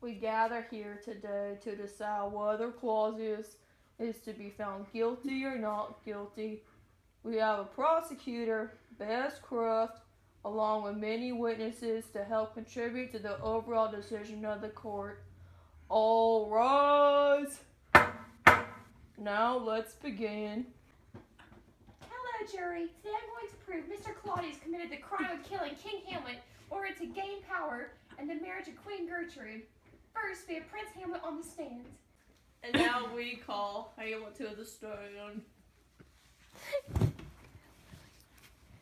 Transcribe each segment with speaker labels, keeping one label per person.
Speaker 1: We gather here today to decide whether Claudius is to be found guilty or not guilty. We have a prosecutor, Bess Cruft, along with many witnesses to help contribute to the overall decision of the court. All rise! Now let's begin.
Speaker 2: Hello, jury. Today I'm going to prove Mr. Claudius committed the crime of killing King Hamlet in order to gain power and the marriage of Queen Gertrude. First, we have Prince Hamlet on the stand.
Speaker 1: And now we call Hamlet to the stand.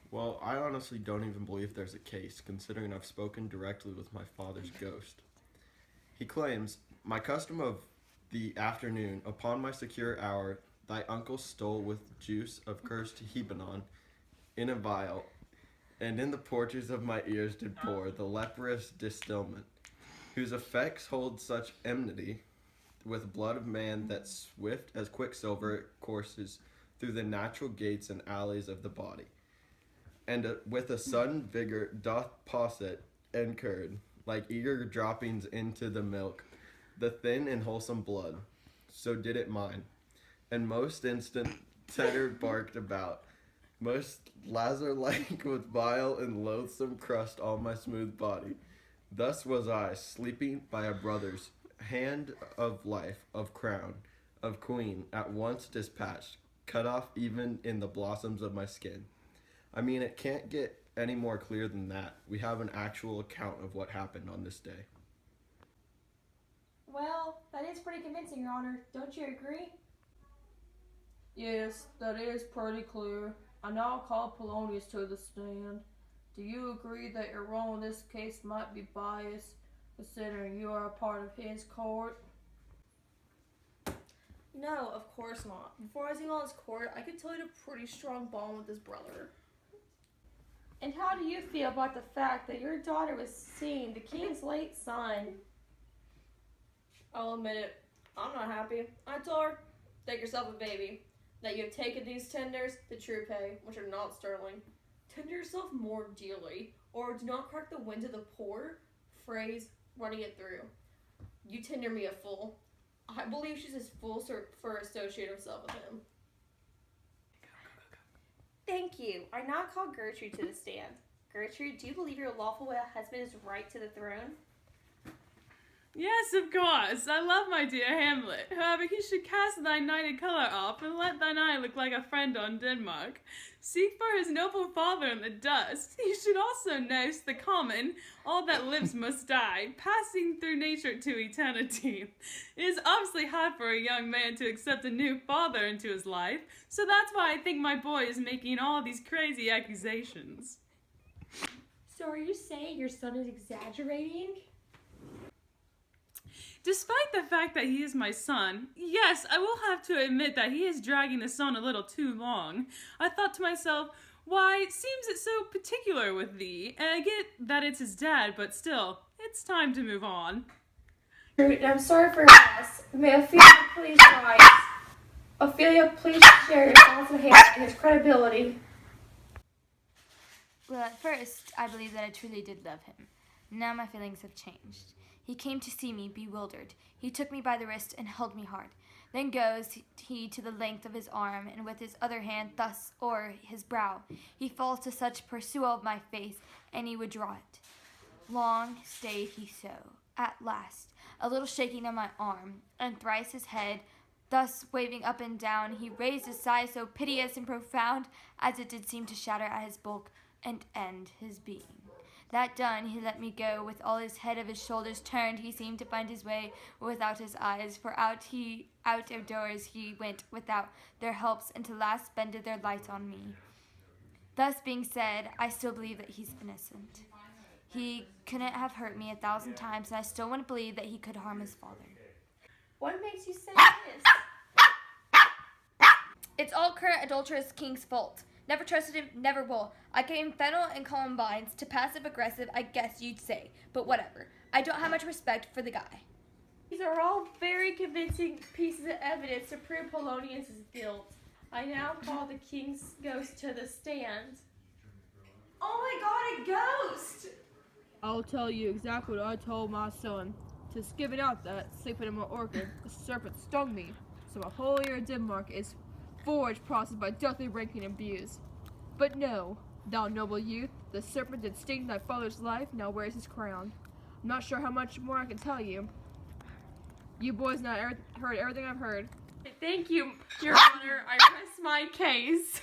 Speaker 3: Well, I honestly don't even believe there's a case, considering I've spoken directly with my father's ghost. He claims, "My custom of the afternoon, upon my secure hour, thy uncle stole with juice of cursed Hebanon in a vial, and in the porches of my ears did pour the leprous distilment, whose effects hold such enmity with blood of man that swift as quicksilver courses through the natural gates and alleys of the body, and with a sudden vigor doth posset and curd, like eager droppings into the milk, the thin and wholesome blood. So did it mine, and most instant tetter barked about, most lazar-like with vile and loathsome crust all my smooth body. Thus was I, sleeping by a brother's hand of life, of crown, of queen, at once dispatched, cut off even in the blossoms of my skin." I mean, it can't get any more clear than that. We have an actual account of what happened on this day.
Speaker 2: Well, that is pretty convincing, Your Honor. Don't you agree?
Speaker 1: Yes, that is pretty clear. I now call Polonius to the stand. Do you agree that your role in this case might be biased, considering you are a part of his court?
Speaker 4: No, of course not. Before I was even on his court, I could tell you had a pretty strong bond with his brother.
Speaker 2: And how do you feel about the fact that your daughter was seeing the king's late son?
Speaker 4: I'll admit it, I'm not happy. I told her, take yourself a baby. That you have taken these tenders, the true pay, which are not sterling. Tender yourself more dearly, or do not crack the wind to the poor. Phrase, running it through. You tender me a fool. I believe she's his fool for associating herself with him.
Speaker 2: Thank you. I now call Gertrude to the stand. Gertrude, do you believe your lawful husband is right to the throne?
Speaker 5: Yes, of course. I love my dear Hamlet. However, he should cast thy knighted colour off, and let thine eye look like a friend on Denmark. Seek for his noble father in the dust. He should also know the common, all that lives must die, passing through nature to eternity. It is obviously hard for a young man to accept a new father into his life, so that's why I think my boy is making all these crazy accusations.
Speaker 2: So are you saying your son is exaggerating?
Speaker 5: Despite the fact that he is my son, yes, I will have to admit that he is dragging this on a little too long. I thought to myself, why seems it so particular with thee? And I get that it's his dad, but still, it's time to move on.
Speaker 2: I'm sorry for your loss. May Ophelia please rise. Ophelia, please share your thoughts with Hamlet and his credibility.
Speaker 6: Well, at first, I believed that I truly did love him. Now my feelings have changed. He came to see me, bewildered. He took me by the wrist and held me hard. Then goes he to the length of his arm, and with his other hand thus o'er his brow, he falls to such pursuit of my face, and he would draw it. Long stayed he so. At last, a little shaking of my arm, and thrice his head, thus waving up and down, he raised a sigh so piteous and profound, as it did seem to shatter at his bulk and end his being. That done, he let me go, with all his head of his shoulders turned. He seemed to find his way without his eyes, for out of doors he went without their helps, and to last bended their light on me. Thus being said, I still believe that he's innocent. He couldn't have hurt me 1,000 times, and I still wouldn't believe that he could harm his father.
Speaker 2: What makes you say this?
Speaker 6: It's all current adulterous king's fault. Never trusted him, never will. I gave him fennel and columbines to passive-aggressive, I guess you'd say. But whatever. I don't have much respect for the guy.
Speaker 2: These are all very convincing pieces of evidence to prove Polonius' guilt. I now call the king's ghost to the stand.
Speaker 4: Oh my god, a ghost!
Speaker 1: I'll tell you exactly what I told my son. To skimming out that, sleeping in my orchard, the serpent stung me, so my whole year of Denmark is forged processed by deathly ranking and abuse. But no, thou noble youth, the serpent did sting thy father's life, now wears his crown. I'm not sure how much more I can tell you. You boys heard everything I've heard.
Speaker 5: Thank you, Your Honor. I rest my case.